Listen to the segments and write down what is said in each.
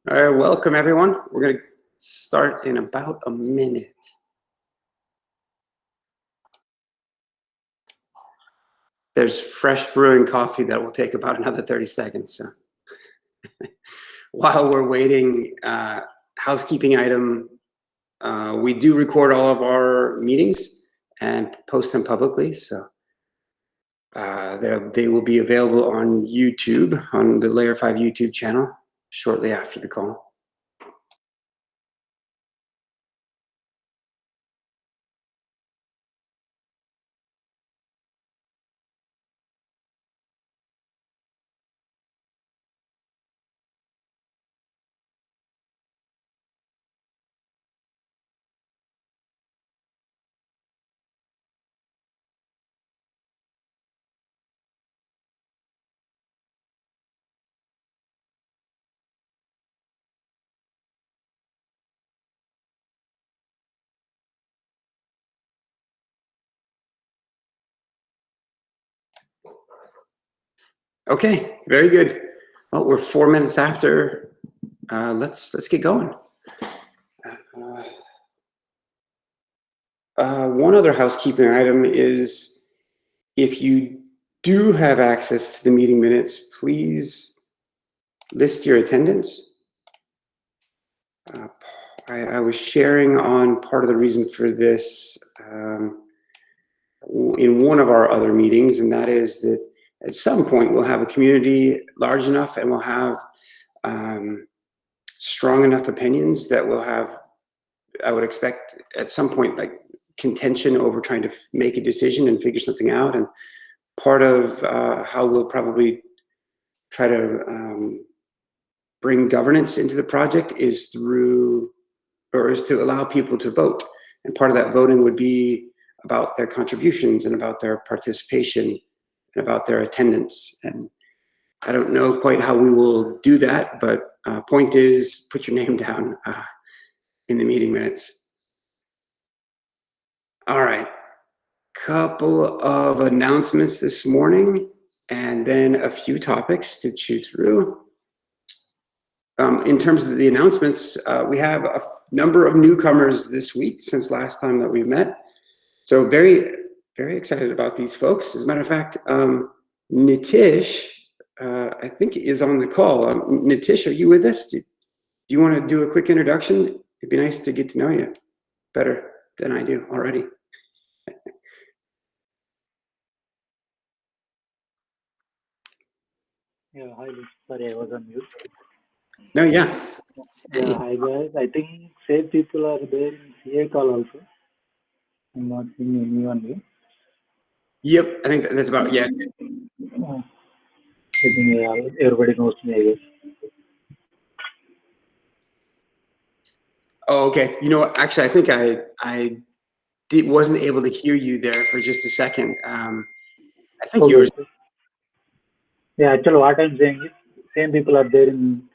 All right, welcome everyone. We're going to start in about a minute. There's fresh brewing coffee that will take about another 30 seconds. So while we're waiting, housekeeping item, we do record all of our meetings and post them publicly. So they will be available on YouTube, on the Layer 5 YouTube channel shortly after the call. Okay, very good. Well, we're 4 minutes after. Let's get going. One other housekeeping item is, if you do have access to the meeting minutes, please list your attendance. I was sharing on part of the reason for this in one of our other meetings, and that is that at some point we'll have a community large enough and we'll have strong enough opinions that we'll have, I would expect at some point, like contention over trying to make a decision and figure something out. And part of how we'll probably try to bring governance into the project is to allow people to vote. And part of that voting would be about their contributions and about their participation and about their attendance. And I don't know quite how we will do that, but point is, put your name down in the meeting minutes. All right, couple of announcements this morning, and then a few topics to chew through. In terms of the announcements, we have a number of newcomers this week since last time that we met. So very, very excited about these folks. As a matter of fact, Nitish, I think, is on the call. Nitish, are you with us? Do you want to do a quick introduction? It'd be nice to get to know you better than I do already. Yeah, hi. Sorry, I was on mute. No, yeah. Yeah, hi guys. I think same people are there in CA call also. I'm not seeing anyone here. Yep, I think that's about, yeah. I think everybody knows me, I guess. Oh, okay. You know what? Actually, I think I wasn't able to hear you there for just a second. I think you were. Yeah, actually, what I'm saying is, same people are there in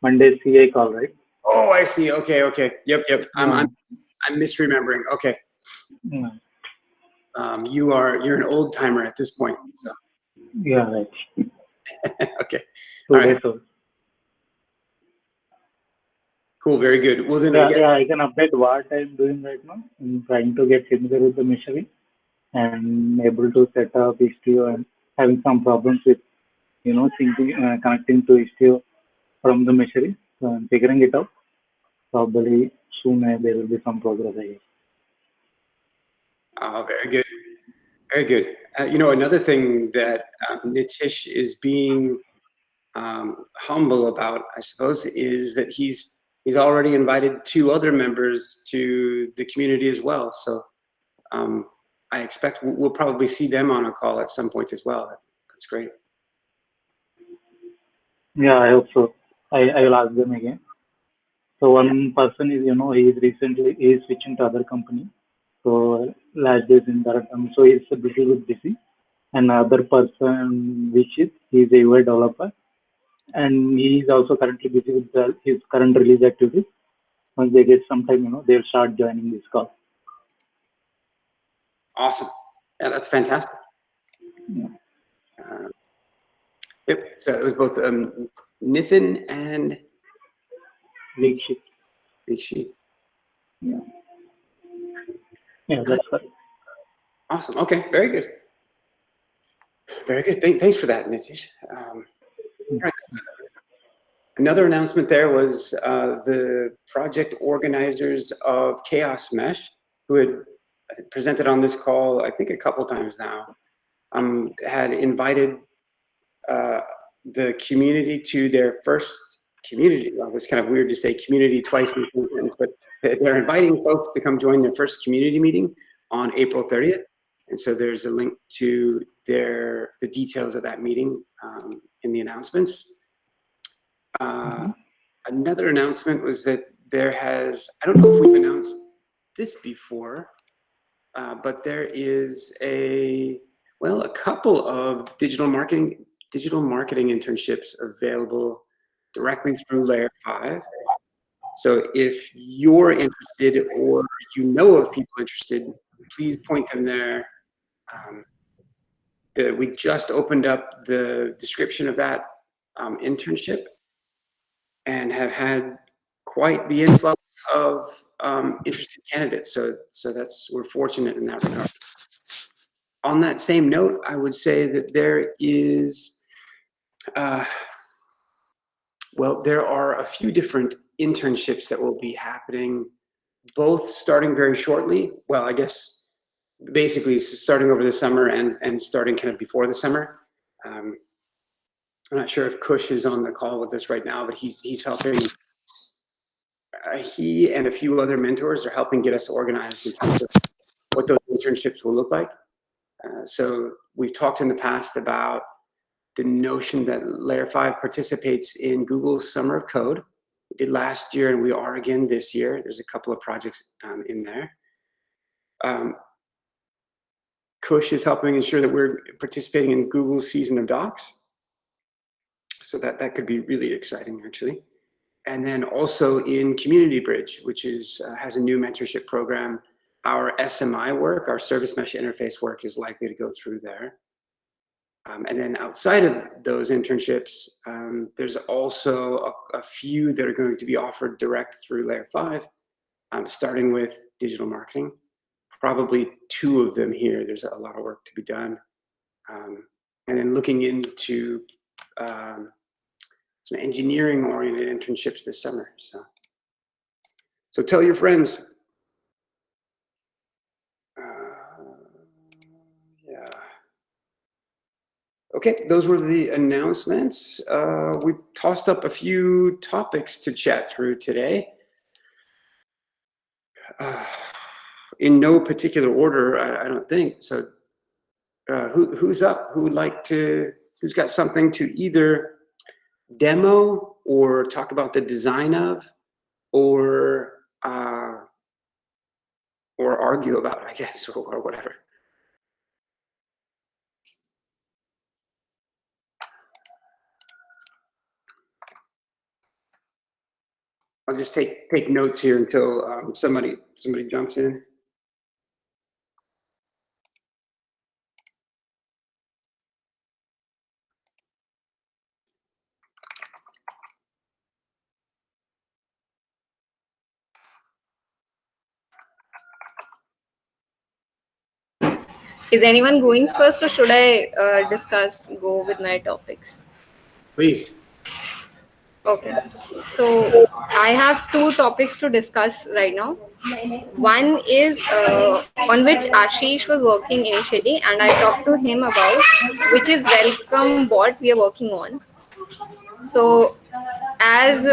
Monday CA call, right? Oh, I see. Okay. Yep. I'm misremembering. Okay. Yeah. You're an old timer at this point. So. Yeah, right. Okay. 2 All right. days old. Cool. Very good. Well, then I can update what I'm doing right now. I'm trying to get familiar with the Meshery and able to set up Istio and having some problems with, syncing, connecting to Istio from the Meshery. So I'm figuring it out. Probably soon there will be some progress, I guess. Oh, very good. Very good. Another thing that Nitish is being humble about, I suppose, is that he's already invited 2 other members to the community as well. So I expect we'll probably see them on a call at some point as well. That's great. Yeah, I hope so. I will ask them again. So one person is, he is switching to other company. So last days in that, so he's a little bit busy. Another person, which is, he's a UI developer, and he is also currently busy with his current release activities. Once they get some time, they'll start joining this call. Awesome. Yeah, that's fantastic. Yeah. Yep. So it was both Nithin and Big shift. Big sheath. Yeah. Yeah, that's correct. Awesome. Okay, very good. Very good. Thanks for that, Nitish. Right. Another announcement there was the project organizers of Chaos Mesh, who had presented on this call, I think a couple times now, had invited the community to their first community. Well, it's kind of weird to say community twice in a sentence, but they're inviting folks to come join their first community meeting on April 30th. And so there's a link to the details of that meeting in the announcements. Another announcement was that there has, I don't know if we've announced this before, but there is a couple of digital marketing internships available directly through Layer 5. So if you're interested or you know of people interested, please point them there. We just opened up the description of that internship and have had quite the influx of interested candidates. So we're fortunate in that regard. On that same note, I would say that there is, there are a few different internships that will be happening, both starting very shortly. Well, I guess basically starting over the summer and starting kind of before the summer. I'm not sure if Kush is on the call with us right now, but he's helping. He and a few other mentors are helping get us organized in terms of what those internships will look like. So we've talked in the past about the notion that Layer 5 participates in Google's Summer of Code. We did last year and we are again this year. There's a couple of projects in there. Kush is helping ensure that we're participating in Google's Season of Docs. So that could be really exciting, actually. And then also in Community Bridge, which has a new mentorship program. Our SMI work, our Service Mesh Interface work, is likely to go through there. And then outside of those internships, there's also a few that are going to be offered direct through Layer 5, starting with digital marketing. Probably 2 of them here. There's a lot of work to be done. And then looking into some engineering-oriented internships this summer. So tell your friends. Yeah. Okay, those were the announcements. We tossed up a few topics to chat through today. In no particular order, I don't think. So who's up? Who's got something to either demo or talk about the design of, or argue about, I guess, or whatever. I'll just take notes here until somebody jumps in. Is anyone going first, or should I go with my topics? Please. Okay. So I have 2 topics to discuss right now. One is on which Ashish was working initially, and I talked to him about, which is Welcome Bot we are working on. So as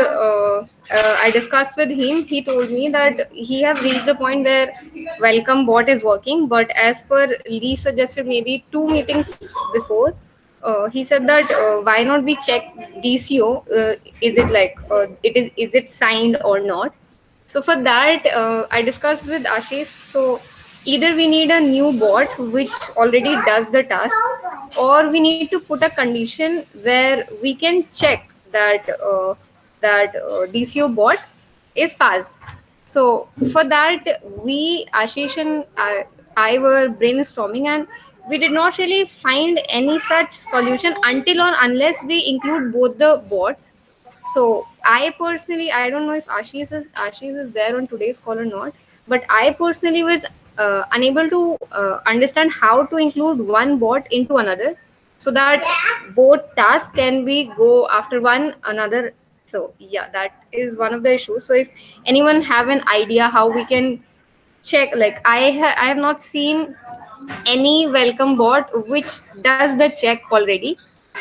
I discussed with him, he told me that he have reached the point where Welcome Bot is working, but as per Lee suggested maybe 2 meetings before, he said that why not we check DCO, is it like is it signed or not. So for that, I discussed with Ashish. So either we need a new bot which already does the task, or we need to put a condition where we can check that DCO bot is passed. So for that, we, Ashish and I were brainstorming, and we did not really find any such solution until or unless we include both the bots. So I personally, I don't know if Ashish is there on today's call or not, but I personally was unable to understand how to include one bot into another, so that both tasks can be go after one another. So yeah, that is one of the issues. So if anyone have an idea how we can check, like I have not seen any welcome bot which does the check already.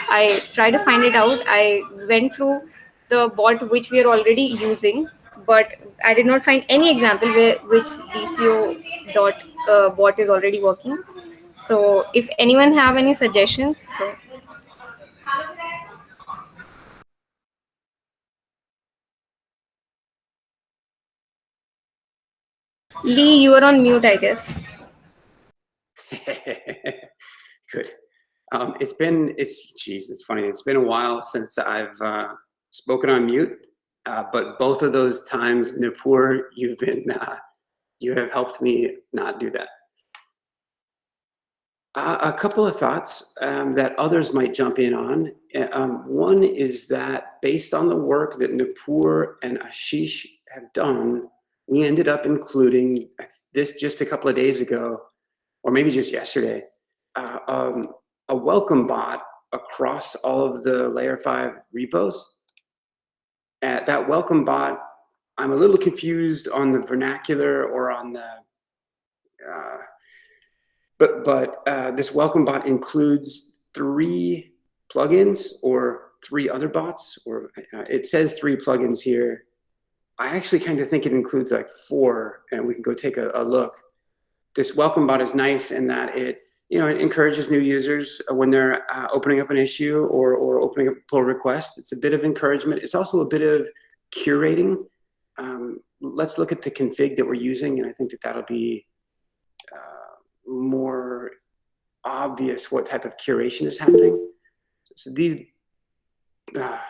I try to find it out. I went through the bot which we are already using, but I did not find any example where which DCO dot bot is already working. So if anyone have any suggestions, so Lee, you are on mute, I guess. Good. It's funny. It's been a while since I've spoken on mute, but both of those times, Nupur, you have helped me not do that. A couple of thoughts that others might jump in on. One is that based on the work that Nupur and Ashish have done, we ended up including this just a couple of days ago, or maybe just yesterday, a welcome bot across all of the layer 5 repos. That welcome bot, I'm a little confused on the vernacular or on the, but this welcome bot includes 3 plugins or 3 other bots, or it says 3 plugins here. I actually kind of think it includes like 4, and we can go take a look. This welcome bot is nice in that it encourages new users when they're opening up an issue or opening up a pull request. It's a bit of encouragement. It's also a bit of curating. Let's look at the config that we're using, and I think that that'll be more obvious what type of curation is happening. So these, wow,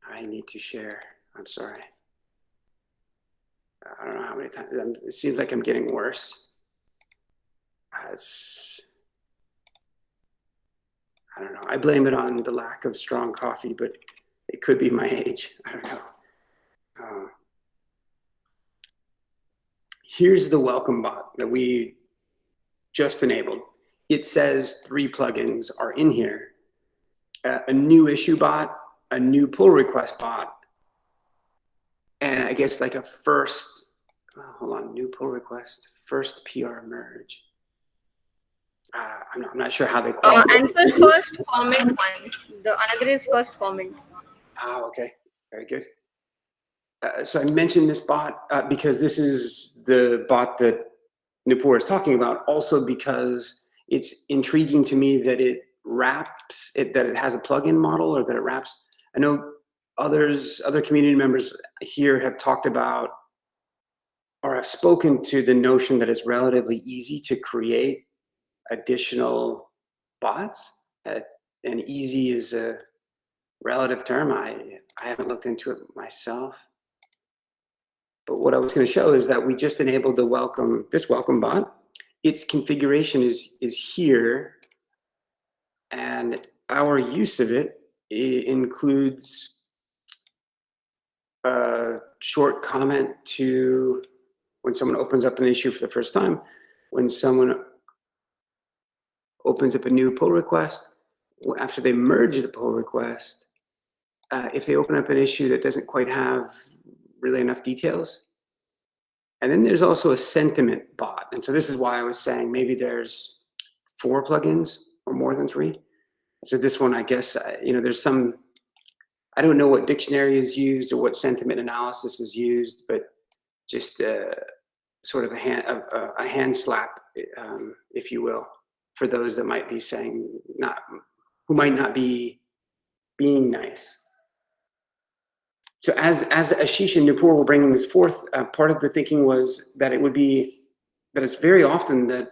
I need to share. I'm sorry. I don't know how many times. It seems like I'm getting worse. I don't know. I blame it on the lack of strong coffee, but it could be my age. I don't know. Here's the welcome bot that we just enabled. It says 3 plugins are in here. A new issue bot, a new pull request bot, and I guess like a first, new pull request, first PR merge. I'm not sure how they qualify. And so first comment one. The another is first comment. Oh, okay. Very good. So I mentioned this bot because this is the bot that Nupur is talking about, also because it's intriguing to me that it wraps it, that it has a plugin model, or that it wraps. I know other community members here have talked about or have spoken to the notion that it's relatively easy to create additional bots. And easy is a relative term. I haven't looked into it myself. But what I was going to show is that we just enabled this welcome bot. Its configuration is here, and our use of it includes a short comment to when someone opens up an issue for the first time, when someone opens up a new pull request, after they merge the pull request, if they open up an issue that doesn't quite have really enough details. And then there's also a sentiment bot. And so this is why I was saying maybe there's 4 plugins or more than 3. So this one, I guess, there's some, I don't know what dictionary is used or what sentiment analysis is used, but just sort of a hand slap, if you will, for those that might be saying who might not be being nice. So as Ashish and Nupur were bringing this forth, part of the thinking was that it's very often that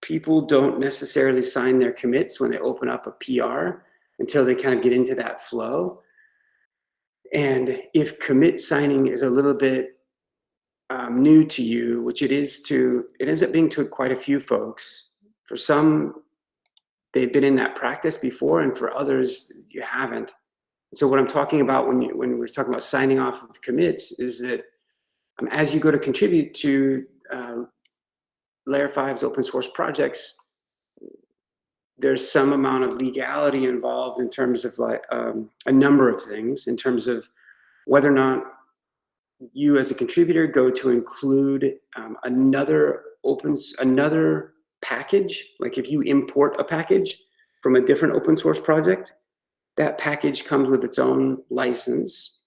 people don't necessarily sign their commits when they open up a PR until they kind of get into that flow. And if commit signing is a little bit new to you, which it ends up being to quite a few folks. For some, they've been in that practice before, and for others, you haven't. So what I'm talking about when we're talking about signing off of commits is that as you go to contribute to Layer 5's open source projects, there's some amount of legality involved in terms of like a number of things, in terms of whether or not you as a contributor go to include another package. Like if you import a package from a different open source project, that package comes with its own license.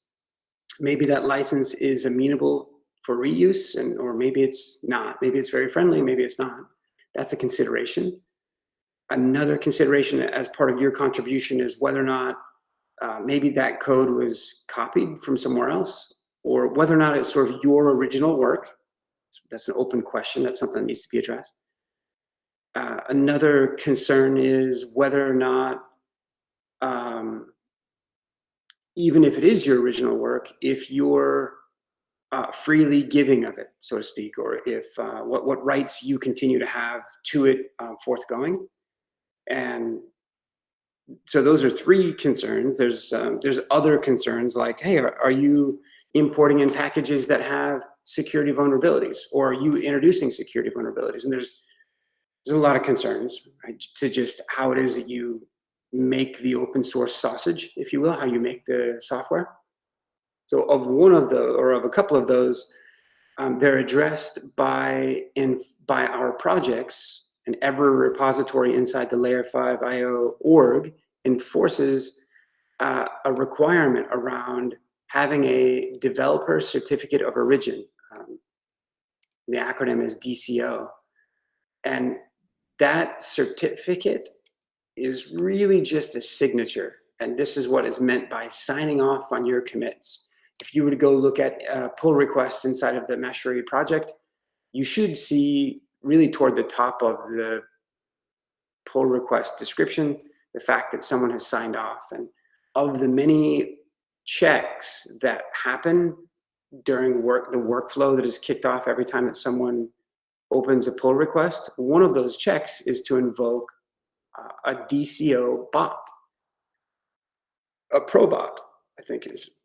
Maybe that license is amenable for reuse, or maybe it's not. Maybe it's very friendly, maybe it's not. That's a consideration. Another consideration as part of your contribution is whether or not maybe that code was copied from somewhere else, or whether or not it's sort of your original work. That's an open question. That's something that needs to be addressed. Another concern is whether or not, even if it is your original work, if you're freely giving of it, so to speak, or if what rights you continue to have to it forthgoing. And so those are three concerns. There's other concerns like, hey, are you importing in packages that have security vulnerabilities, or are you introducing security vulnerabilities? And there's a lot of concerns, right, to just how it is that you make the open source sausage, if you will, how you make the software. So of one of those, or of a couple of those, they're addressed by our projects. And every repository inside the Layer 5 IO org enforces a requirement around having a developer certificate of origin. The acronym is DCO. And that certificate is really just a signature. And this is what is meant by signing off on your commits. If you were to go look at pull requests inside of the Meshery project, you should see really toward the top of the pull request description the fact that someone has signed off. And of the many checks that happen during the workflow that is kicked off every time that someone opens a pull request, one of those checks is to invoke a DCO bot. A probot, I think, is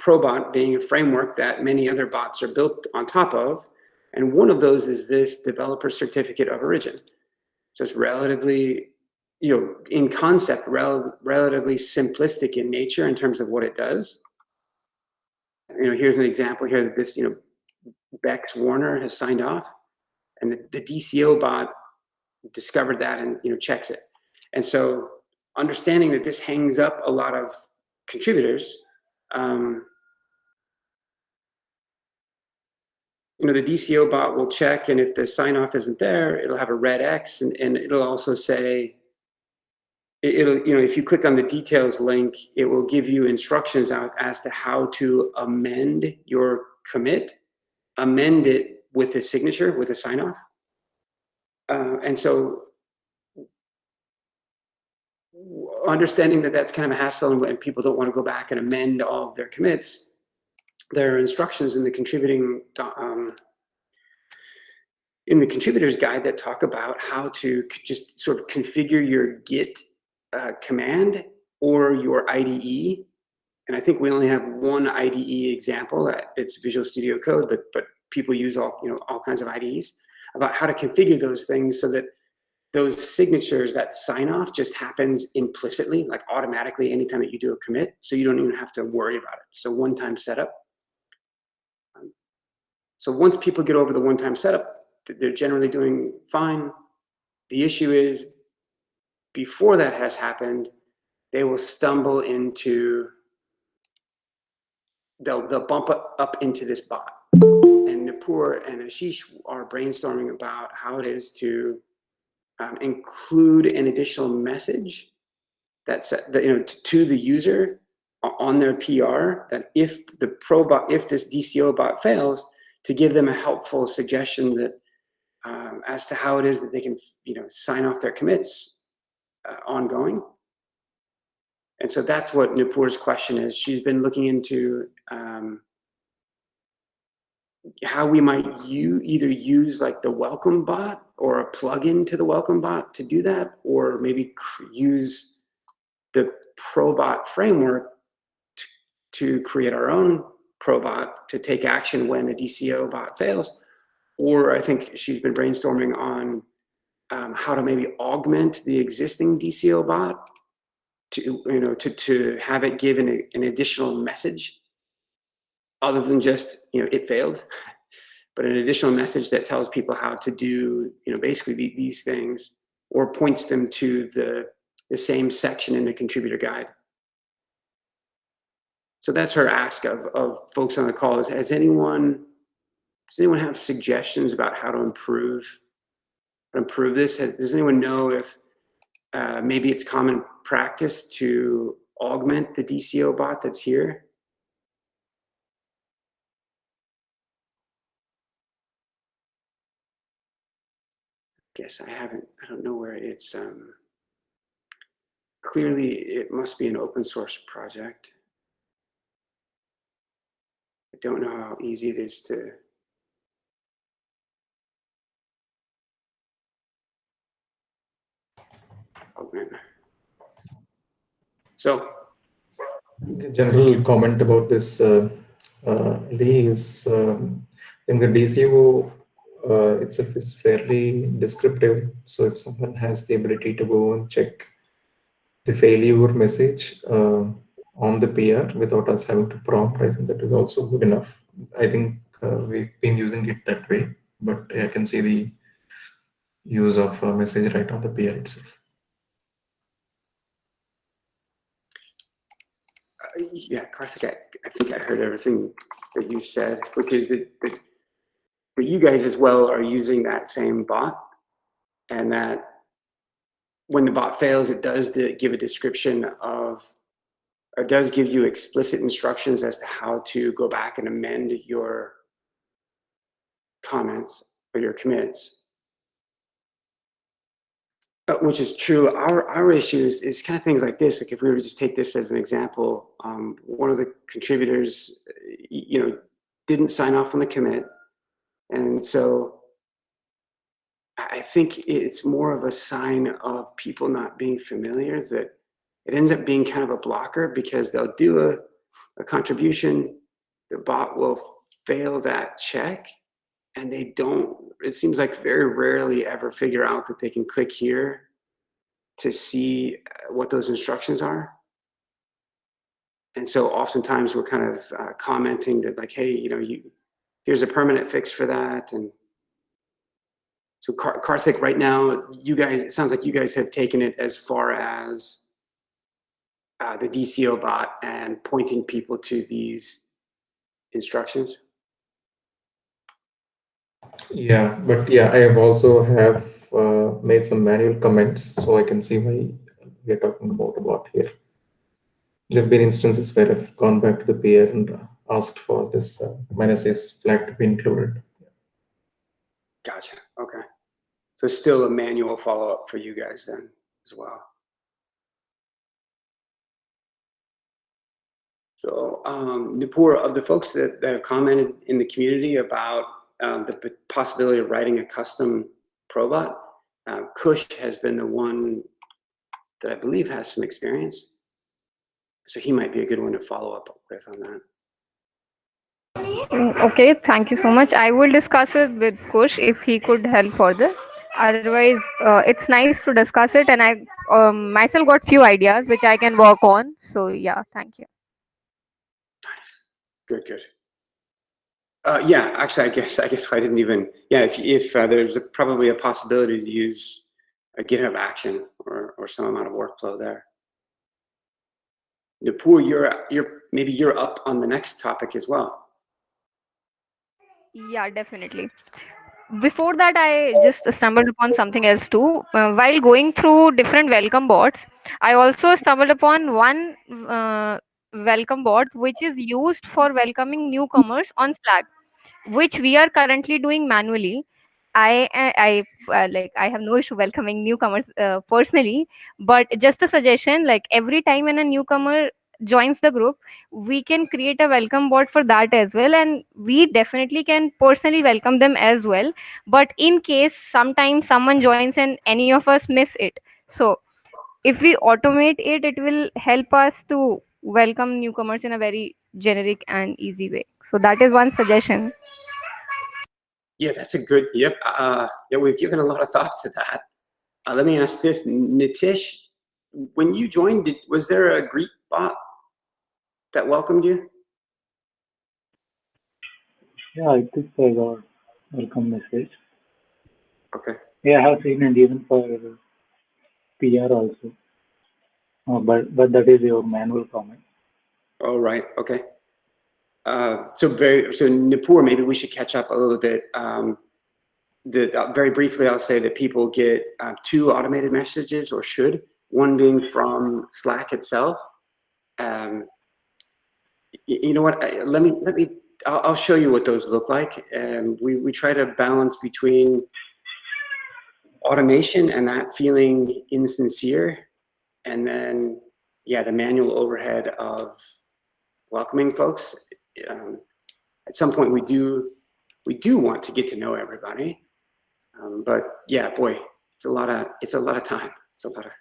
probot being a framework that many other bots are built on top of. And one of those is this developer certificate of origin. So it's relatively, in concept, relatively simplistic in nature in terms of what it does. Here's an example here that this, Bex Warner has signed off, and the DCO bot discovered that and, checks it. And so understanding that this hangs up a lot of contributors, the DCO bot will check, and if the sign off isn't there, it'll have a red X, and it'll also say, if you click on the details link, it will give you instructions out as to how to amend your commit, amend it with a signature, with a sign off. And so understanding that that's kind of a hassle and people don't want to go back and amend all of their commits, there are instructions in the contributing in the contributor's guide that talk about how to just sort of configure your Git command or your IDE. And I think we only have one IDE example. It's Visual Studio Code, but people use all kinds of IDEs, about how to configure those things so that those signatures, that sign off, just happens implicitly, like automatically anytime that you do a commit, so you don't even have to worry about it. So one-time setup. So once people get over the one-time setup, they're generally doing fine. The issue is, before that has happened, they will stumble into, they'll bump up into this bot. And Nupur and Ashish are brainstorming about how it is to include an additional message that's to the user on their PR, that if this DCO bot fails, to give them a helpful suggestion that as to how it is that they can sign off their commits ongoing. And so that's what Nupur's question is. She's been looking into how we might either use like the welcome bot or a plugin to the welcome bot to do that, or maybe use the probot framework to create our own probot to take action when a DCO bot fails. Or I think she's been brainstorming on how to maybe augment the existing DCO bot to have it give an additional message other than just it failed, but an additional message that tells people how to do basically these things, or points them to the same section in the contributor guide. So that's her ask of folks on the call is, does anyone have suggestions about how to improve this? Does anyone know if maybe it's common practice to augment the DCO bot that's here? Guess I don't know where it's, clearly it must be an open source project. I don't know how easy it is to augment. So A general comment about this, Lee, is I think the DCO itself is fairly descriptive. So if someone has the ability to go and check the failure message on the PR without us having to prompt, I think that is also good enough. I think we've been using it that way, but I can see the use of a message right on the PR itself. yeah, Karthik, I think I heard everything that you said, which is that you guys as well are using that same bot, and that when the bot fails, it does give a description of, or does give you explicit instructions as to how to go back and amend your comments or your commits. Which is true. Our issue is kind of things like this. Like if we were to just take this as an example, one of the contributors, didn't sign off on the commit, and so I think it's more of a sign of people not being familiar, that it ends up being kind of a blocker, because they'll do a contribution, the bot will fail that check, and they don't, it seems like very rarely ever figure out that they can click here to see what those instructions are. And so oftentimes we're kind of commenting that like, hey, here's a permanent fix for that. And so Karthik, right now, you guys, it sounds like you guys have taken it as far as the DCO bot and pointing people to these instructions. Yeah, but yeah, I have also made some manual comments, so I can see why we are talking about here. There have been instances where I've gone back to the peer and asked for this -s flag to be included. Gotcha. Okay. So still a manual follow-up for you guys then as well. So Nupur, of the folks that have commented in the community about the possibility of writing a custom probot, Kush has been the one that I believe has some experience. So he might be a good one to follow up with on that. Okay, thank you so much. I will discuss it with Kush if he could help further. Otherwise, it's nice to discuss it, and I myself got few ideas which I can work on. So yeah, thank you. Nice. Good. Yeah, actually, I guess I didn't even. Yeah, if there's probably a possibility to use a GitHub action or some amount of workflow there. Nupur, maybe you're up on the next topic as well. Yeah, definitely. Before that, I just stumbled upon something else too. While going through different welcome bots, I also stumbled upon one welcome bot which is used for welcoming newcomers on Slack, which we are currently doing manually. I have no issue welcoming newcomers personally, but just a suggestion: like every time when a newcomer joins the group, we can create a welcome board for that as well, and we definitely can personally welcome them as well. But in case sometimes someone joins and any of us miss it, so if we automate it, it will help us to welcome newcomers in a very generic and easy way. So that is one suggestion. Yeah, that's a good. Yep. Yeah, we've given a lot of thought to that. Let me ask this, Nitish. When you joined, was there a Greek bot that welcomed you? Yeah, I think I got welcome message. Okay. Yeah, I have seen and even for PR also. But that is your manual comment. Oh, right. Okay. So Nipur, maybe we should catch up a little bit. Very briefly, I'll say that people get 2 automated messages, or should, one being from Slack itself. You know what? I'll show you what those look like. We try to balance between automation and that feeling insincere, and then the manual overhead of welcoming folks. At some point, we do want to get to know everybody, but yeah, boy, it's a lot of time. It's a lot of.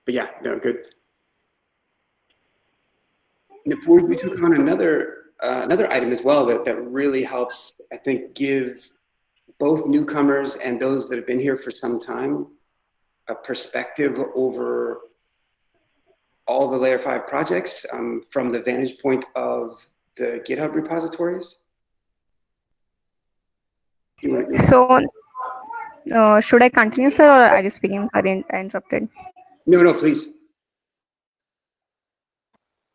But yeah, no, good. Nipur, we took on another item as well that really helps, I think, give both newcomers and those that have been here for some time a perspective over all the Layer 5 projects from the vantage point of the GitHub repositories. So should I continue, sir, or are you speaking? Sorry, I interrupted. No, please.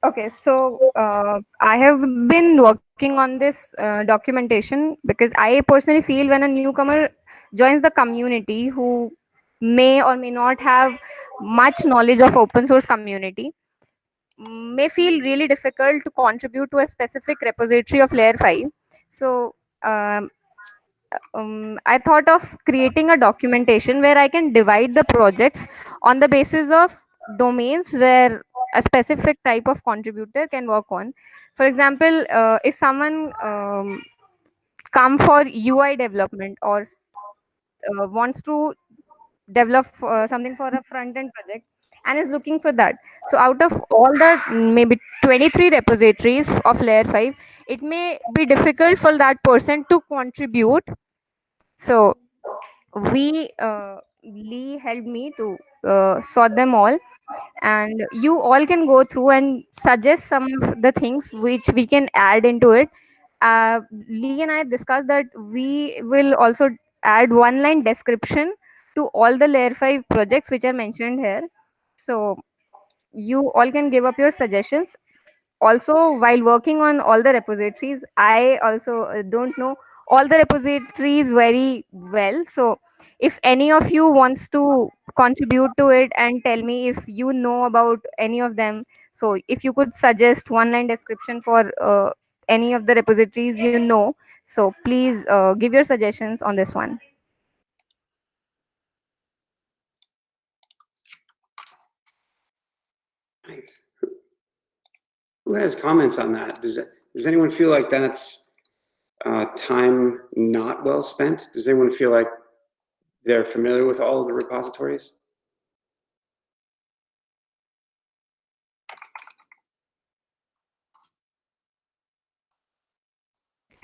Okay, so I have been working on this documentation because I personally feel when a newcomer joins the community who may or may not have much knowledge of open source community, may feel really difficult to contribute to a specific repository of layer 5. So um, I thought of creating a documentation where I can divide the projects on the basis of domains where a specific type of contributor can work on. For example, if someone come for UI development or wants to develop something for a front end project and is looking for that, so out of all the maybe 23 repositories of layer 5, it may be difficult for that person to contribute. So we Lee helped me to sort them all, and you all can go through and suggest some of the things which we can add into it. Lee and I discussed that we will also add one line description to all the layer 5 projects which are mentioned here, so you all can give up your suggestions. Also, while working on all the repositories, I also don't know all the repositories very well, so if any of you wants to contribute to it and tell me if you know about any of them, so if you could suggest one line description for any of the repositories you know, so please give your suggestions on this one. Thanks. Who has comments on that? Does anyone feel like that's time not well spent? Does anyone feel like they're familiar with all of the repositories?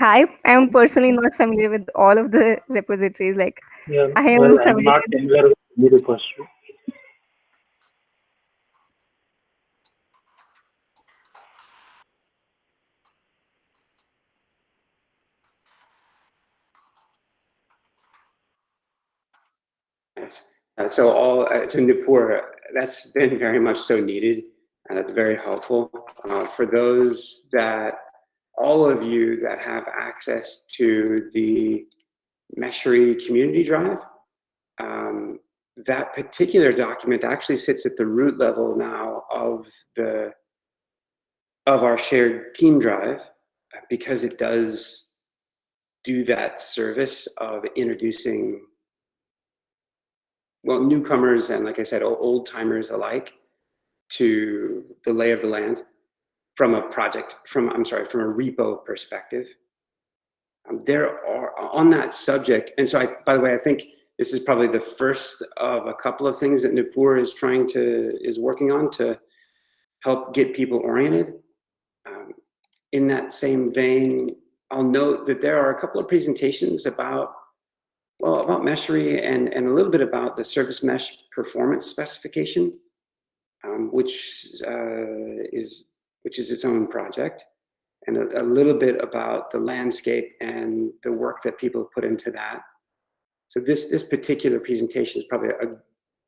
I am personally not familiar with all of the repositories. Like, Yeah, I am well, I'm familiar not with. familiar with any repository. Nice. So Nipur, that's been very much so needed, and that's very helpful for those that, all of you that have access to the Meshery community drive. That particular document actually sits at the root level now of our shared team drive, because it does do that service of introducing, well, newcomers and, like I said, old timers alike to the lay of the land from a repo perspective. There are on that subject, and so by the way, I think this is probably the first of a couple of things that Nupur is working on to help get people oriented. In that same vein, I'll note that there are a couple of presentations about Meshery and a little bit about the service mesh performance specification, which is its own project, and a little bit about the landscape and the work that people have put into that. So this particular presentation is probably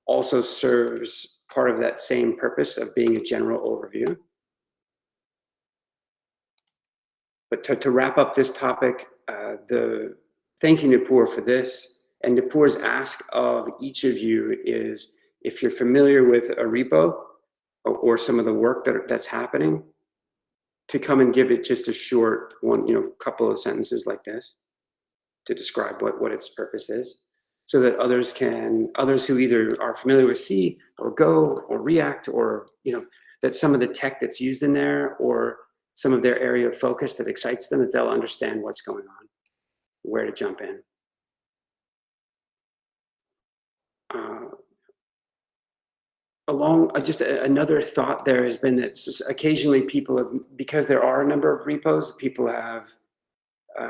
also serves part of that same purpose of being a general overview. But to wrap up this topic, thank you, Nupur, for this. And Nupur's ask of each of you is, if you're familiar with a repo or some of the work that's happening, to come and give it just a short couple of sentences like this to describe what its purpose is, so that others who either are familiar with C or Go or React, or that some of the tech that's used in there or some of their area of focus that excites them, that they'll understand what's going on, where to jump in. Just another thought there has been that occasionally people have, because there are a number of repos, people have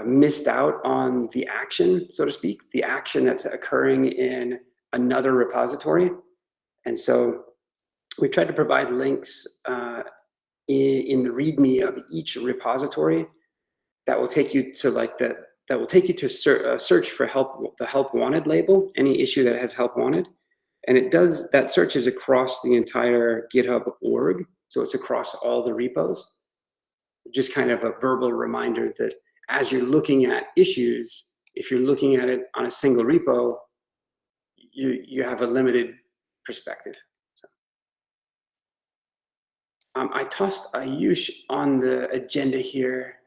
missed out on the action, so to speak, the action that's occurring in another repository. And so we tried to provide links in the README of each repository that will take you to search for help, the help wanted label, any issue that has help wanted. And that search is across the entire GitHub org. So it's across all the repos. Just kind of a verbal reminder that as you're looking at issues, if you're looking at it on a single repo, you have a limited perspective. So, I tossed Ayush on the agenda here,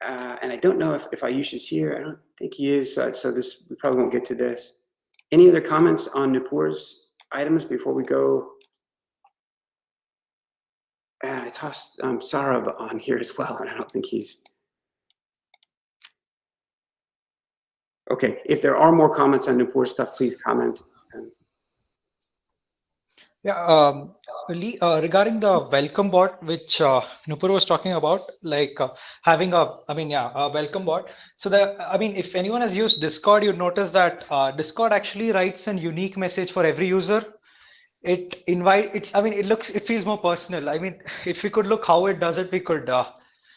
and I don't know if Ayush is here. I don't think he is, so we probably won't get to this. Any other comments on Nupur's items before we go? And I tossed Sarab on here as well, and I don't think he's... Okay, if there are more comments on Nupur stuff, please comment. Yeah, Lee, regarding the welcome bot, which Nupur was talking about, like having a welcome bot. So if anyone has used Discord, you'd notice that Discord actually writes a unique message for every user. It feels more personal. I mean, if we could look how it does it, we could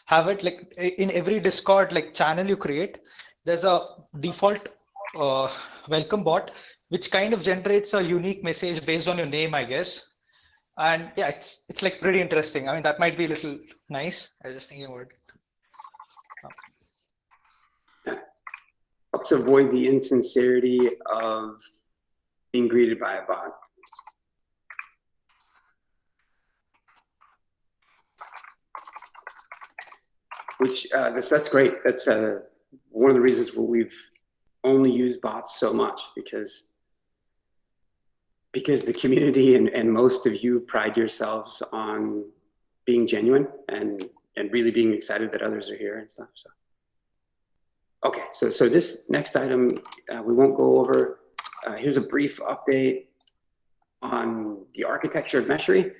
have it like in every Discord channel you create. There's a default welcome bot, which kind of generates a unique message based on your name, I guess. And yeah, it's like pretty interesting. I mean, that might be a little nice. I was just thinking about it. Helps avoid the insincerity of being greeted by a bot. Which that's great. That's one of the reasons why we've only used bots so much, because the community and most of you pride yourselves on being genuine and really being excited that others are here and stuff. So okay, so this next item we won't go over. Here's a brief update on the architecture of Meshery.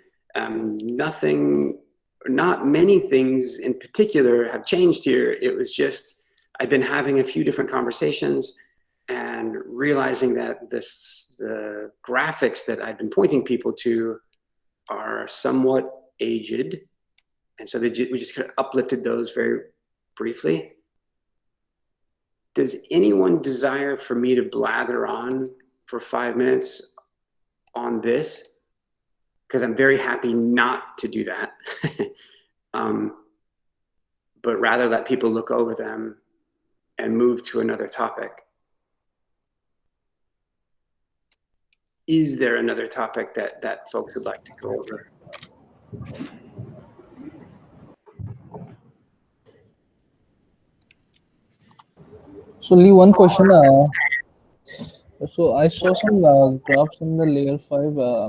Not many things in particular have changed here. It was just, I've been having a few different conversations and realizing that the graphics that I've been pointing people to are somewhat aged. And so we just kind of uplifted those very briefly. Does anyone desire for me to blather on for 5 minutes on this? Because I'm very happy not to do that, but rather let people look over them and move to another topic. Is there another topic that folks would like to go over? So Lee, one question. So I saw some graphs in the layer 5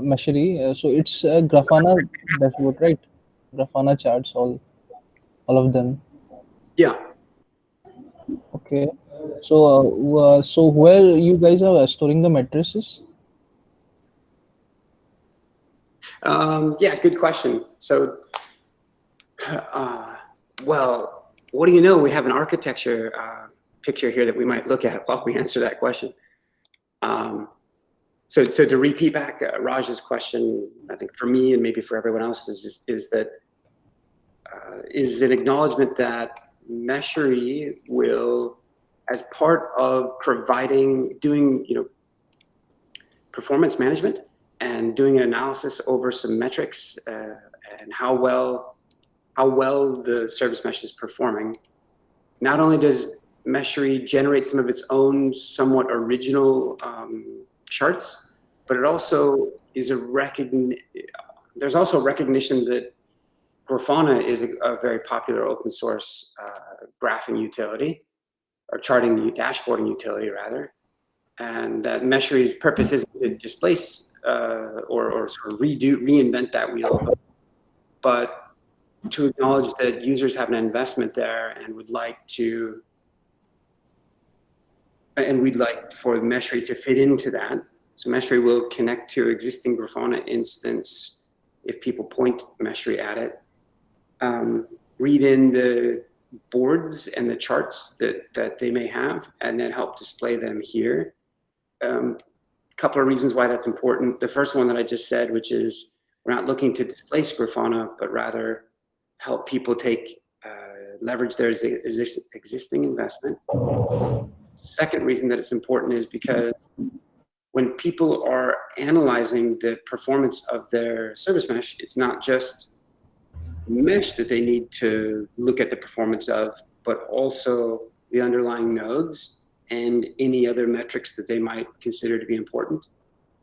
Meshery. So it's Grafana dashboard, right? Grafana charts, all of them. Yeah. Okay. So so where you guys are storing the matrices? Yeah, good question. So, well, what do you know? We have an architecture picture here that we might look at while we answer that question. So to repeat back Raj's question, I think for me and maybe for everyone else is that is an acknowledgement that Meshery will, as part of doing performance management and doing an analysis over some metrics and how well the service mesh is performing. Not only does Meshery generate some of its own somewhat original charts, but it also is there's also recognition that Grafana is a very popular open source graphing utility, or charting dashboarding utility rather, and that Meshery's purpose is to displace or sort of reinvent that wheel, but to acknowledge that users have an investment there and we'd like for Meshery to fit into that. So Meshery will connect to existing Grafana instance if people point Meshery at it. Read in the boards and the charts that they may have, and then help display them here. A couple of reasons why that's important. The first one that I just said, which is we're not looking to displace Grafana, but rather help people leverage their existing investment. Second reason that it's important is because when people are analyzing the performance of their service mesh, it's not just mesh that they need to look at the performance of, but also the underlying nodes and any other metrics that they might consider to be important.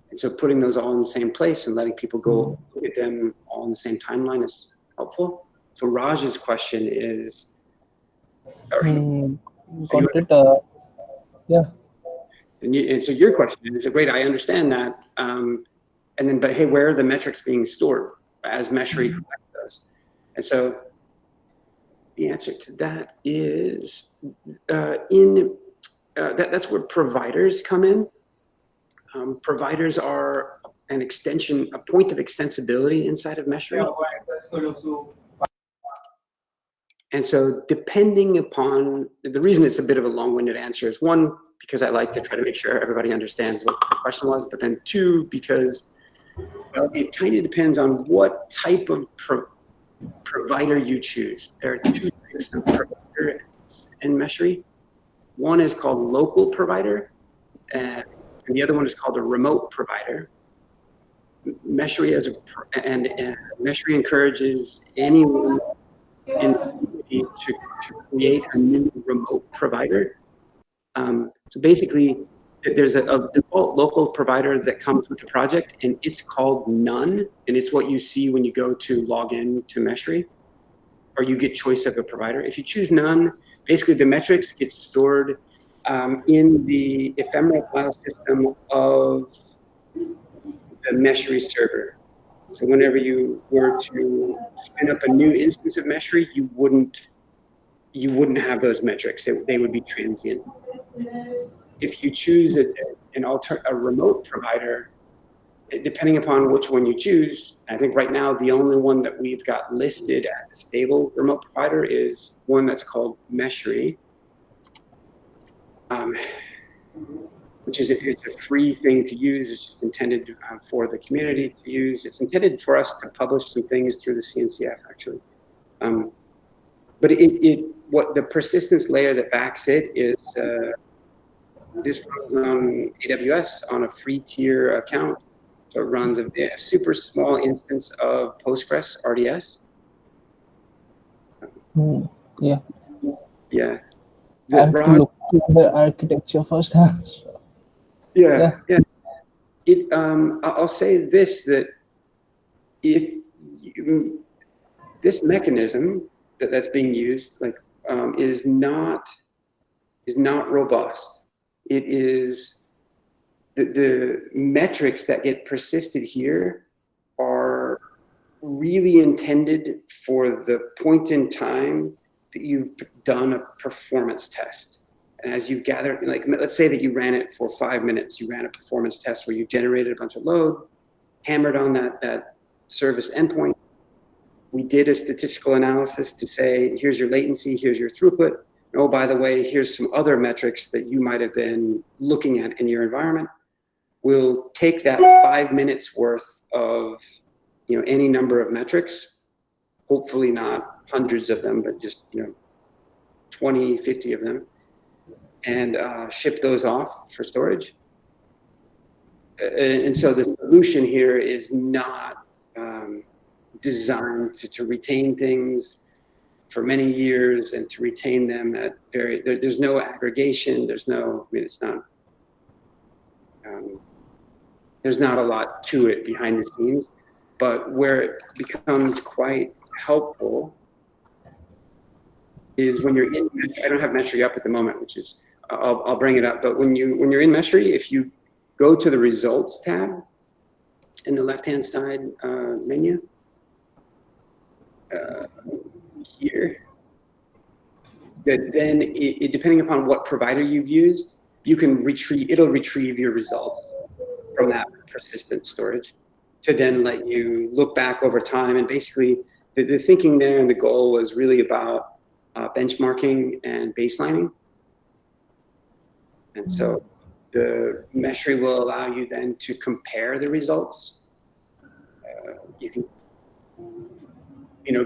And so putting those all in the same place and letting people go look at them all in the same timeline is helpful. So Raj's question is, Got it. Yeah. and so your question is, great, I understand that. But hey, where are the metrics being stored as Meshery collects those? And so the answer to that is that's where providers come in. Providers are an extension, a point of extensibility inside of Meshery. And so depending upon, the reason it's a bit of a long-winded answer is one, because I like to try to make sure everybody understands what the question was, but then two, because it kind of depends on what type of provider you choose. There are two types of provider in Meshery. One is called local provider, and the other one is called a remote provider. Meshery Meshery encourages anyone in the community to create a new remote provider. So basically, there's a default local provider that comes with the project, and it's called None, and it's what you see when you go to log in to Meshery, or you get choice of a provider. If you choose None, basically the metrics get stored in the ephemeral file system of the Meshery server. So whenever you were to spin up a new instance of Meshery, you wouldn't have those metrics. They would be transient. If you choose a remote provider, depending upon which one you choose, I think right now the only one that we've got listed as a stable remote provider is one that's called Meshery, which is it's a free thing to use. It's just intended for the community to use. It's intended for us to publish some things through the CNCF actually. But what the persistence layer that backs it is this runs on AWS on a free tier account. So it runs a super small instance of Postgres RDS. Yeah. Yeah. I have to look to the architecture first. Yeah. I'll say this, that if this mechanism that's being used, is not robust. It is the metrics that get persisted here are really intended for the point in time that you've done a performance test. And as you gather, like, let's say that you ran it for 5 minutes, you ran a performance test where you generated a bunch of load, hammered on that service endpoint. We did a statistical analysis to say, here's your latency, here's your throughput. Oh, by the way, here's some other metrics that you might have been looking at in your environment. We'll take that 5 minutes worth of, any number of metrics, hopefully not hundreds of them, but just, 20, 50 of them, and ship those off for storage. And so the solution here is not designed to retain things for many years and to retain them at there's no aggregation, there's not, there's not a lot to it behind the scenes, but where it becomes quite helpful is when you're in, I don't have Meshery up at the moment, which is, I'll bring it up, but when you're in Meshery, if you go to the results tab in the left-hand side menu, here, that then it depending upon what provider you've used, you can it'll retrieve your results from that persistent storage to then let you look back over time. And basically the thinking there and the goal was really about benchmarking and baselining. And so the Meshery will allow you then to compare the results. You can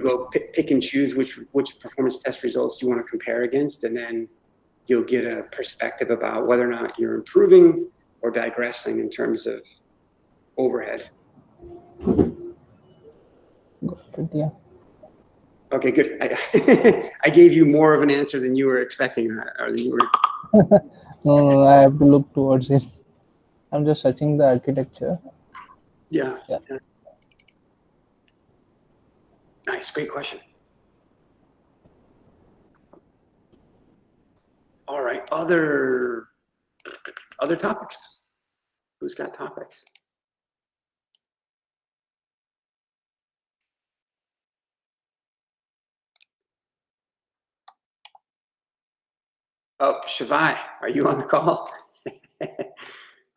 go pick and choose which performance test results you want to compare against, and then you'll get a perspective about whether or not you're improving or digressing in terms of overhead. Yeah. Okay, good. I gave you more of an answer than you were expecting, or than you were. No, I have to look towards it. I'm just searching the architecture. Yeah. Yeah. Nice, great question. All right, other topics. Who's got topics? Oh, Shivai, are you on the call?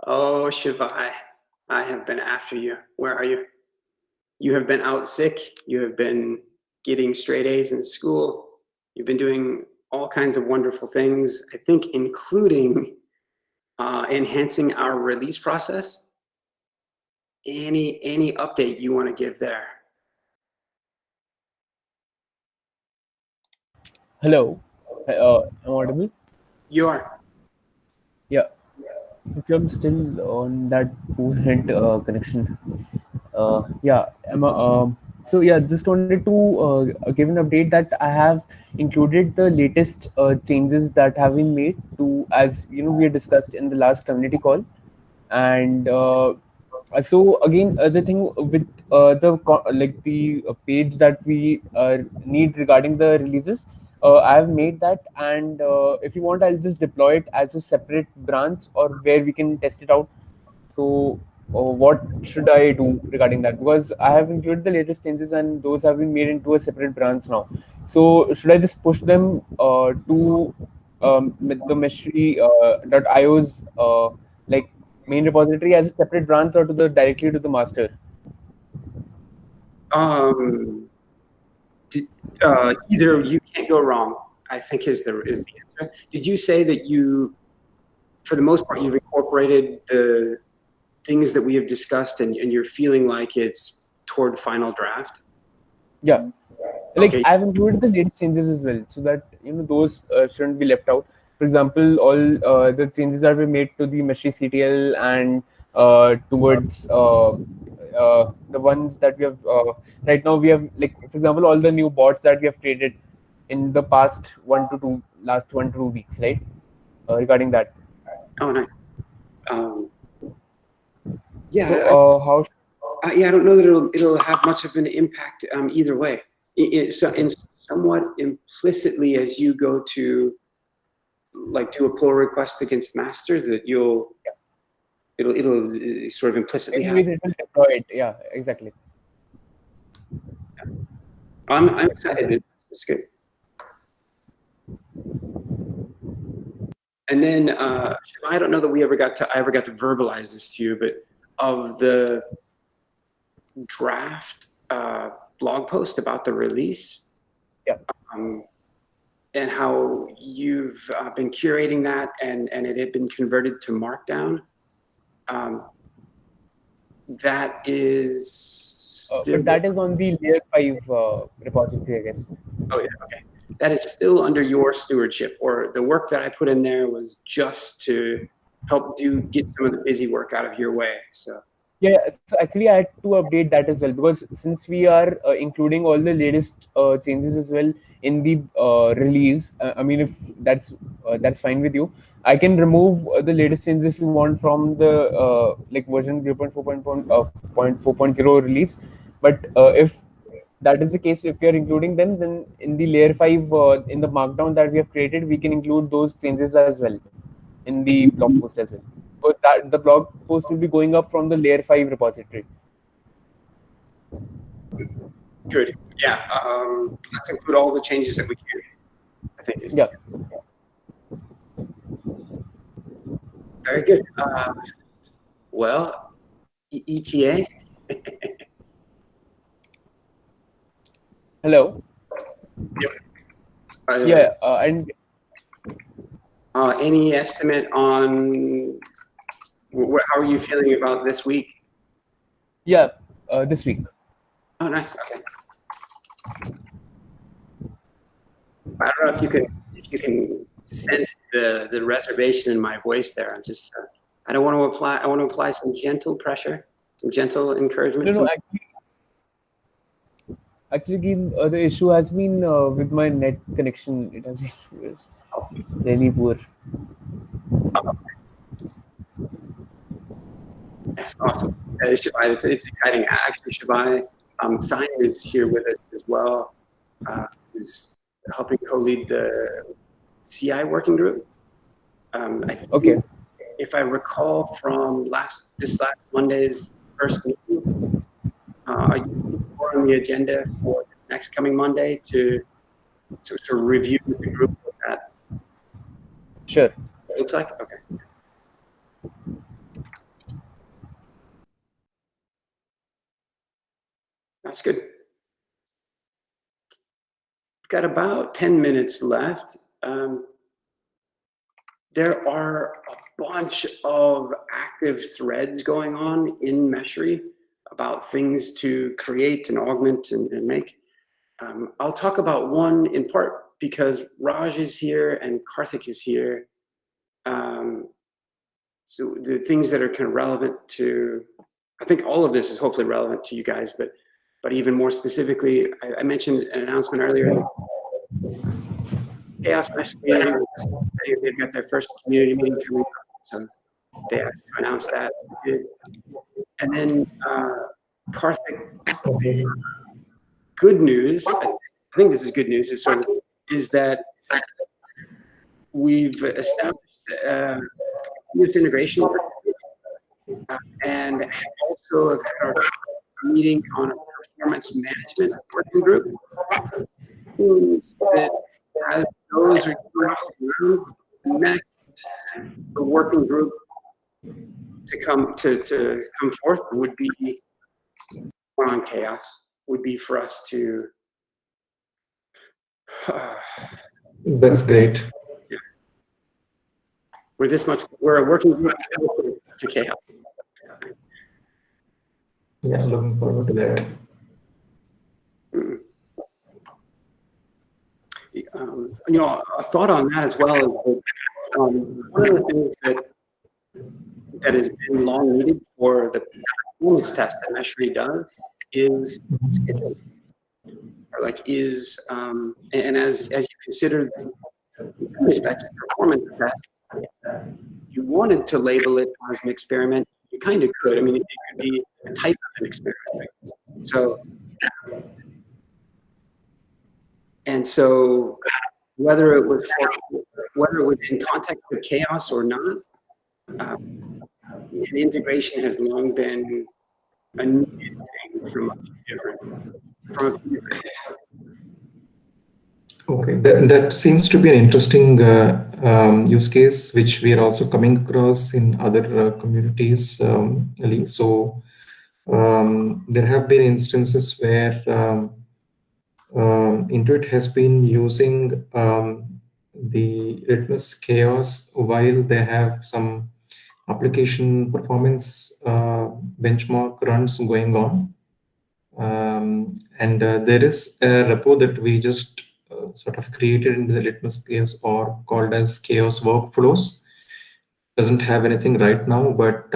Oh, Shivai, I have been after you. Where are you? You have been out sick. You have been getting straight A's in school. You've been doing all kinds of wonderful things, I think, including enhancing our release process. Any update you want to give there? Hello. Am I audible? You are. Yeah. If you're still on that poor connection. Yeah. So yeah, just wanted to give an update that I have included the latest changes that have been made to, as we had discussed in the last community call, and so again, the thing with the page that we need regarding the releases, I have made that, and if you want, I'll just deploy it as a separate branch or where we can test it out. So what should I do regarding that? Because I have included the latest changes and those have been made into a separate branch now. So should I just push them to the Meshery.io's like main repository as a separate branch, or to the directly to the master? Either you can't go wrong, I think is the answer. Did you say that you, for the most part, you've incorporated the things that we have discussed and you're feeling like it's toward final draft? Yeah. Like Okay. I've included the latest changes as well, so that those shouldn't be left out. For example, all the changes that were made to the Meshery CTL and towards the ones that we have right now. We have, like, for example, all the new bots that we have created in the past last 1 to 2 weeks, right? Regarding that. Oh, nice. Yeah. So how? Yeah, I don't know that it'll have much of an impact either way. So, in somewhat implicitly, as you go to do a pull request against master, that you'll it'll sort of implicitly Anyways, happen. it will deploy it. Yeah, exactly. I'm excited. It's good. And then I don't know that I ever got to verbalize this to you, but of the draft blog post about the release, Yeah. And how you've been curating that, and it had been converted to Markdown. That is still, But that is on the layer 5 repository, I guess. oh yeah, okay. That is still under your stewardship, or the work that I put in there was just to help get some of the busy work out of your way. So Yeah, so actually I had to update that as well, because since we are including all the latest changes as well in the release, I mean, if that's fine with you, I can remove the latest changes if you want from the like version 0.4.0 release. But if that is the case, if we are including them, then in the layer 5 in the markdown that we have created, we can include those changes as well in the blog post as well. But that the blog post will be going up from the layer 5 repository. good. Yeah. Let's include all the changes that we can, I think is Yeah. very good. Well, ETA. Hello. Yeah, and Any estimate on how are you feeling about this week? yeah, this week. Oh, nice. Okay. I don't know if you can sense the reservation in my voice there. I'm just I don't want to apply. I want to apply some gentle pressure, some gentle encouragement. No, actually, the issue has been with my net connection. It has been really poor. Yes, awesome. Shabai, it's exciting. Actually, Shabai Sain is here with us as well, who's helping co-lead the CI working group. I think, Okay. if I recall from this last Monday's first meeting, are you on the agenda for this next coming Monday to sort of review with the group what that Sure. looks like? Okay. That's good. We've got about 10 minutes left. There are a bunch of active threads going on in Meshery about things to create and augment and make. I'll talk about one in part because Raj is here and Karthik is here. So the things that are kind of relevant to, I think all of this is hopefully relevant to you guys, but even more specifically, I mentioned an announcement earlier. Chaos Mesh Community, they've got their first community meeting coming up, so they asked to announce that. And then Karthik, good news, I think this is good news, is that we've established continuous integration work, and also have had our meeting on a performance management working group. That as those are next, the working group to come forth would be on chaos. Would be for us to. That's great. Yeah. We're a working group to chaos. Yeah, looking forward to that. A thought on that as well is that, one of the things that has been long needed for the performance test that Meshery does is scheduling. And as you consider, in some respects, performance test, you wanted to label it as an experiment, you kind of could. I mean, it could be a type of an experiment. So whether it was in context of chaos or not, and integration has long been a needed thing from a few different. Okay, that seems to be an interesting use case, which we are also coming across in other communities, Ali. So there have been instances where Intuit has been using the Litmus chaos while they have some application performance benchmark runs going on. And there is a repo that we just sort of created in the Litmus chaos or called as chaos workflows. Doesn't have anything right now, but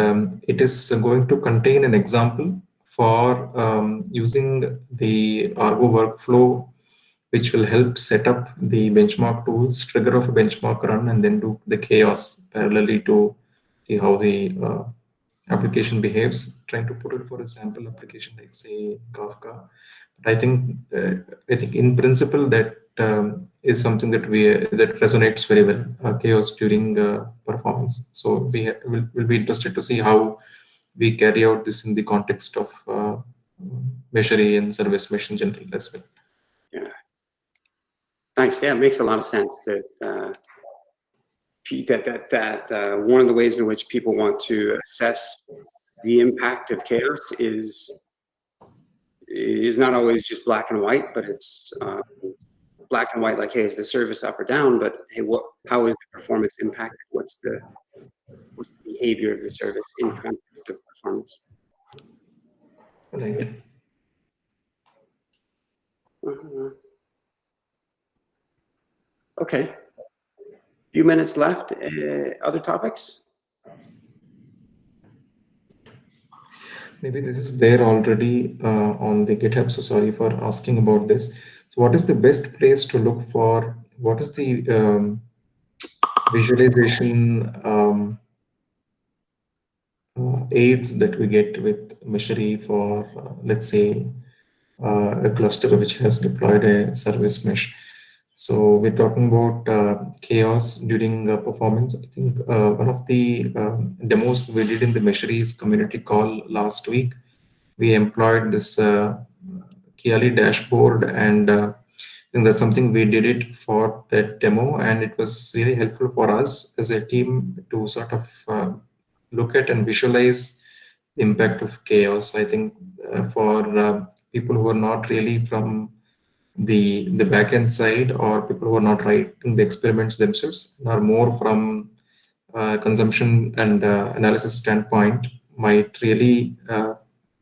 it is going to contain an example for using the Argo workflow, which will help set up the benchmark tools, trigger of a benchmark run, and then do the chaos parallelly to see how the application behaves. Trying to put it for a sample application like say Kafka. But I think in principle that is something that that resonates very well. Chaos during performance. So we'll be interested to see how we carry out this in the context of Meshery and service mesh in general as well. Yeah. Nice. Yeah, it makes a lot of sense that one of the ways in which people want to assess the impact of chaos is not always just black and white, but it's black and white, like, hey, is the service up or down? But hey, how is the performance impacted? What's the behavior of the service in context of performance? Right. Okay. Few minutes left. Other topics? Maybe this is there already on the GitHub, so sorry for asking about this. So what is the best place to look for? What is the visualization aids that we get with Meshery for, let's say, a cluster which has deployed a service mesh? So we're talking about chaos during performance. I think one of the demos we did in the Meshery's community call last week, we employed this Kiali dashboard, and I think that's something we did it for that demo, and it was really helpful for us as a team to sort of look at and visualize the impact of chaos. I think for people who are not really from the backend side, or people who are not writing the experiments themselves, are more from consumption and analysis standpoint, might really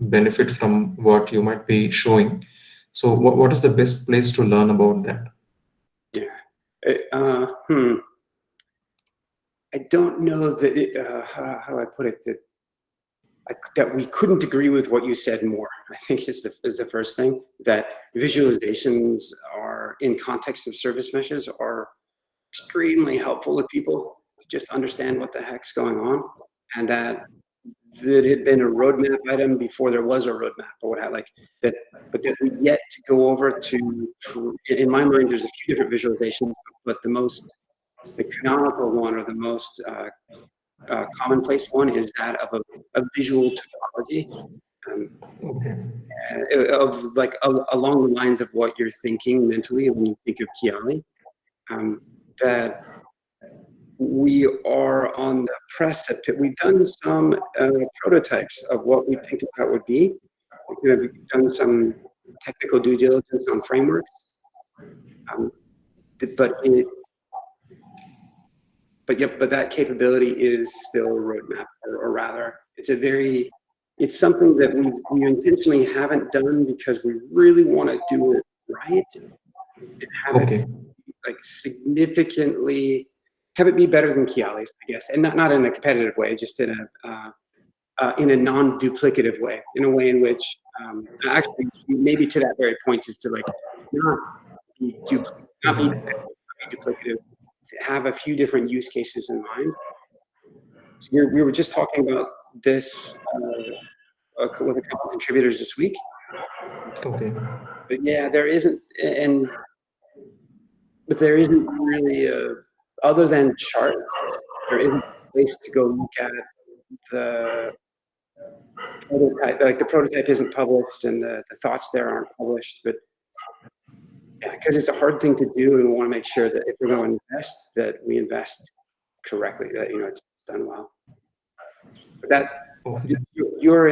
benefit from what you might be showing. So what is the best place to learn about that? Yeah. I don't know that how do I put it, that we couldn't agree with what you said more. I think is the first thing, that visualizations are in context of service meshes are extremely helpful with people to just understand what the heck's going on, and that it had been a roadmap item before there was a roadmap, or what like that, but that we yet to go over to. In my mind, there's a few different visualizations, but the canonical one, or the most commonplace one, is that of a visual topology, of like along the lines of what you're thinking mentally when you think of Kiali. That we are on the precipice. We've done some prototypes of what we think that would be. We've done some technical due diligence on frameworks, but that capability is still a roadmap, or rather, it's something that we intentionally haven't done because we really want to do it right and have it like significantly, have it be better than Kiali's, I guess, and not in a competitive way, just in a non-duplicative way, in a way in which actually maybe to that very point is to like not be duplicative, have a few different use cases in mind. So we were just talking about this with a couple of contributors this week. Okay. But yeah, there isn't really other than charts, there isn't a place to go look at the prototype, like the prototype isn't published and the thoughts there aren't published, but yeah, because it's a hard thing to do, and we want to make sure that if we're going to invest, that we invest correctly, that it's done well. But that Okay. your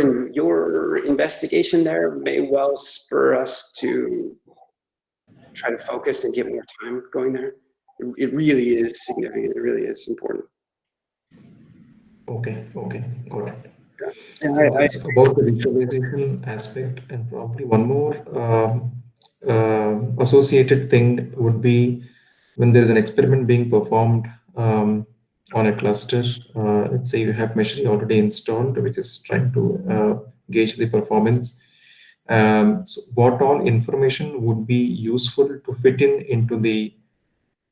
investigation there may well spur us to try to focus and get more time going there. It really is significant. It really is important. Okay, got it. Yeah. So And that's about the visualization aspect, and probably one more associated thing would be when there is an experiment being performed on a cluster. Let's say you have Meshery already installed, which is trying to gauge the performance. So what all information would be useful to fit into the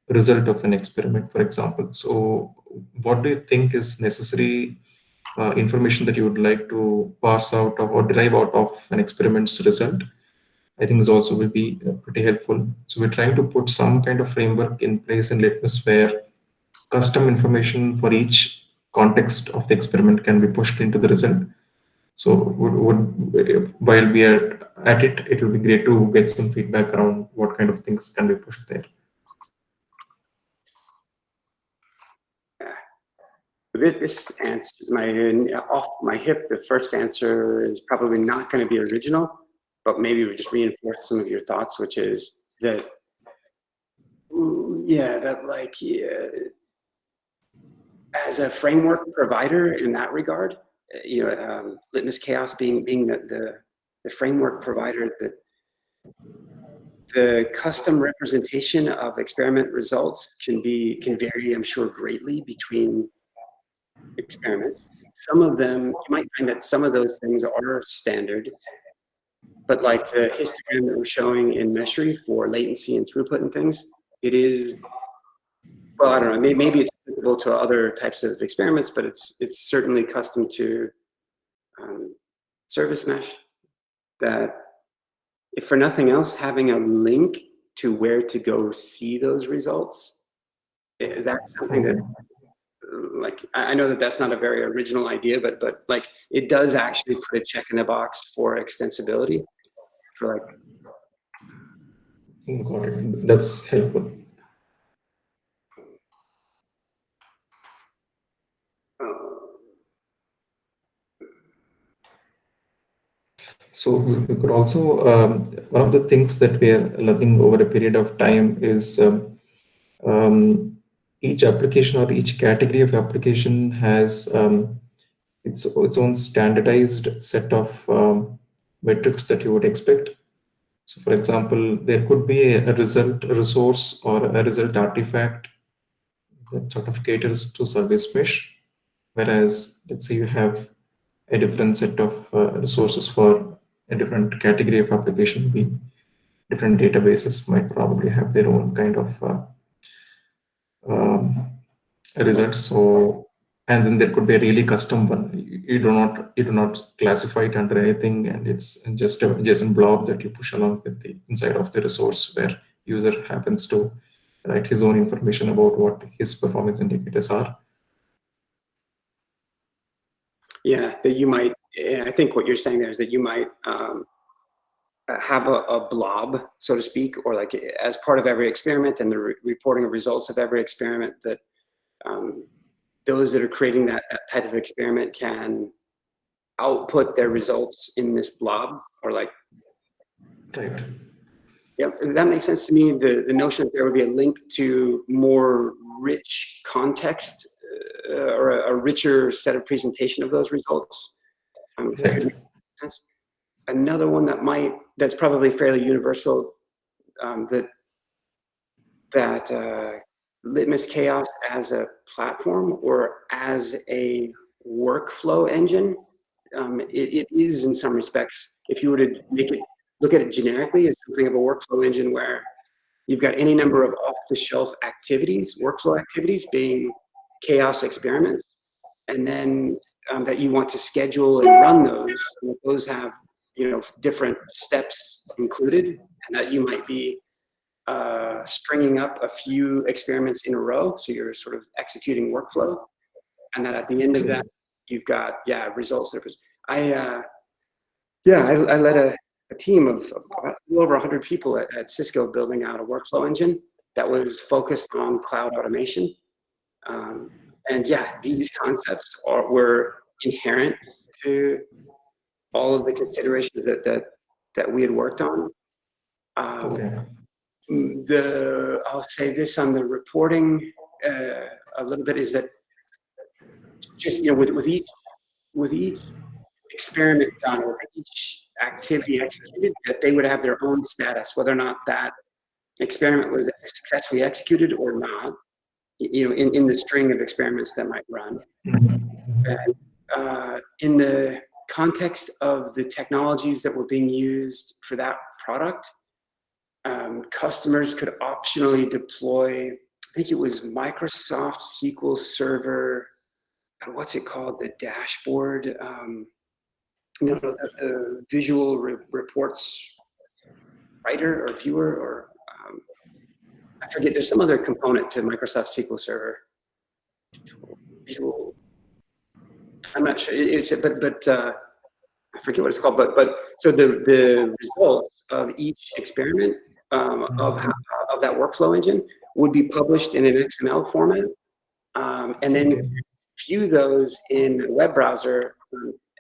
result of an experiment, for example? So what do you think is necessary information that you would like to parse out of or derive out of an experiment's result? I think this also will be pretty helpful. So we're trying to put some kind of framework in place in Litmus where custom information for each context of the experiment can be pushed into the result. So while we are at it, it will be great to get some feedback around what kind of things can be pushed there. This answer, off my hip, the first answer is probably not going to be original, but maybe we just reinforce some of your thoughts, which is that, as a framework provider in that regard, Litmus Chaos being the framework provider, that the custom representation of experiment results can vary, I'm sure, greatly between experiments. Some of them, you might find that some of those things are standard, but like the histogram that we're showing in Meshery for latency and throughput and things, it is, well, I don't know, maybe it's applicable to other types of experiments, but it's certainly custom to service mesh, that if for nothing else, having a link to where to go see those results, that's something that, like, I know that that's not a very original idea, but like it does actually put a check in the box for extensibility. For like, Got it. That's helpful. So we could also, one of the things that we are learning over a period of time is each application or each category of application has its own standardized set of metrics that you would expect. So for example, there could be a result resource or a result artifact that sort of caters to service mesh, whereas let's say you have a different set of resources for a different category of application. Different databases might probably have their own kind of results. So, and then there could be a really custom one. You do not classify it under anything, and it's just a JSON blob that you push along with the inside of the resource, where user happens to write his own information about what his performance indicators are. yeah, that you might, I think what you're saying there is that you might have a blob, so to speak, or like as part of every experiment and the reporting of results of every experiment, that those that are creating that type of experiment can output their results in this blob, or like, Right. yeah, that makes sense to me. The notion that there would be a link to more rich context or a richer set of presentation of those results could make sense. Another one that's probably fairly universal, that Litmus Chaos as a platform or as a workflow engine, it is in some respects, if you were to look at it generically, as something of a workflow engine where you've got any number of off-the-shelf activities, workflow activities being chaos experiments, and then that you want to schedule and run those. And those have different steps included, and that you might be stringing up a few experiments in a row, so you're sort of executing workflow, and that at the end of that you've got results. I led a team of about over 100 people at Cisco building out a workflow engine that was focused on cloud automation. And these concepts were inherent to all of the considerations that we had worked on. Okay. I'll say this on the reporting a little bit, is that just with each experiment done, or each activity executed, that they would have their own status, whether or not that experiment was successfully executed or not, in the string of experiments that might run. And, in the context of the technologies that were being used for that product, customers could optionally deploy, I think it was Microsoft SQL Server, what's it called? The dashboard, the visual reports writer or viewer, or I forget, there's some other component to Microsoft SQL Server. Visual, I'm not sure, but I forget what it's called, but so the results of each experiment of that workflow engine would be published in an XML format, and then view those in a web browser.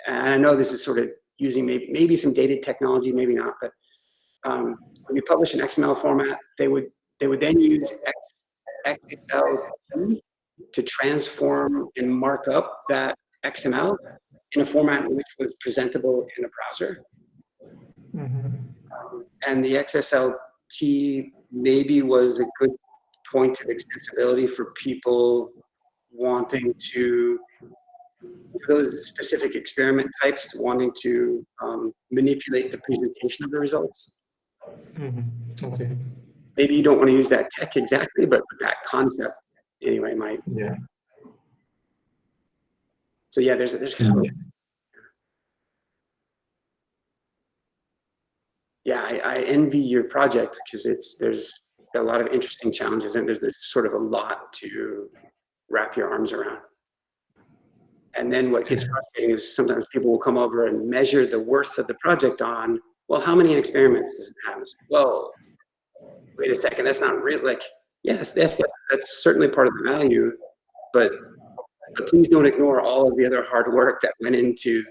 And I know this is sort of using maybe some dated technology, maybe not, but when you publish an XML format, they would then use XSLT to transform and mark up that XML in a format which was presentable in a browser. And the XSLT maybe was a good point of extensibility for people wanting to, for those specific experiment types, wanting to manipulate the presentation of the results. Okay. Maybe you don't want to use that tech exactly, but that concept anyway might. Yeah. So there's kind of I envy your project, because there's a lot of interesting challenges, and there's sort of a lot to wrap your arms around. And then what gets frustrating is sometimes people will come over and measure the worth of the project on, well, how many experiments does it have? Well, wait a second, that's not real. Like, yes, that's certainly part of the value, but please don't ignore all of the other hard work that went into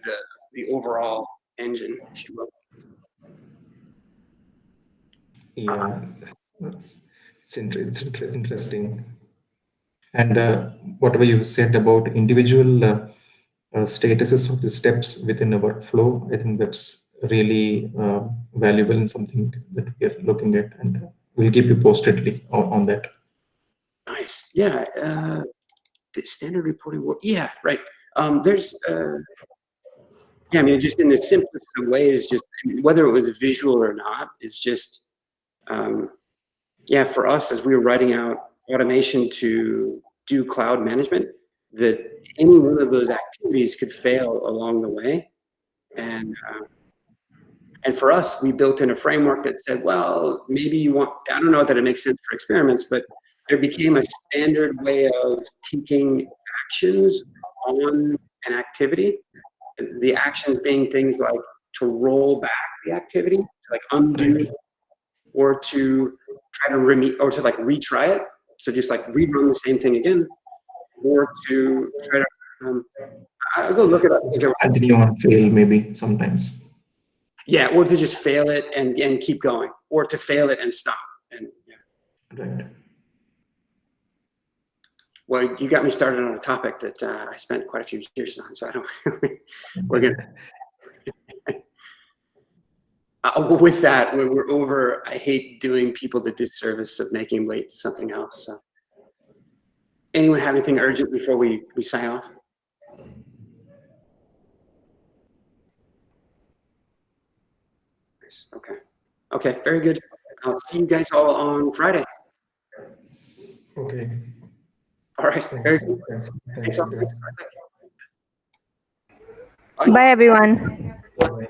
the overall engine, if you will. Yeah, it's interesting. And whatever you said about individual statuses of the steps within a workflow, I think that's really valuable and something that we are looking at, and we'll keep you posted on that. Nice. Yeah. The standard reporting work. Yeah, right. There's I mean, just in the simplest of ways, just whether it was visual or not, is just for us, as we were writing out automation to do cloud management, that any one of those activities could fail along the way. And for us, we built in a framework that said, well, maybe you want, I don't know that it makes sense for experiments, but there became a standard way of taking actions on an activity. The actions being things like to roll back the activity, to like undo, or to try to retry it. So just like rerun the same thing again, or to try to, I'll go look it up. Continue on fail maybe sometimes. Yeah, or to just fail it and keep going, or to fail it and stop. And Right. Well, you got me started on a topic that I spent quite a few years on, so I don't. We're gonna. With that, we're over. I hate doing people the disservice of making them late to something else. So, anyone have anything urgent before we sign off? Nice. Okay. Okay. Very good. I'll see you guys all on Friday. Okay. All right. Very good. Thanks. Bye, everyone. Bye.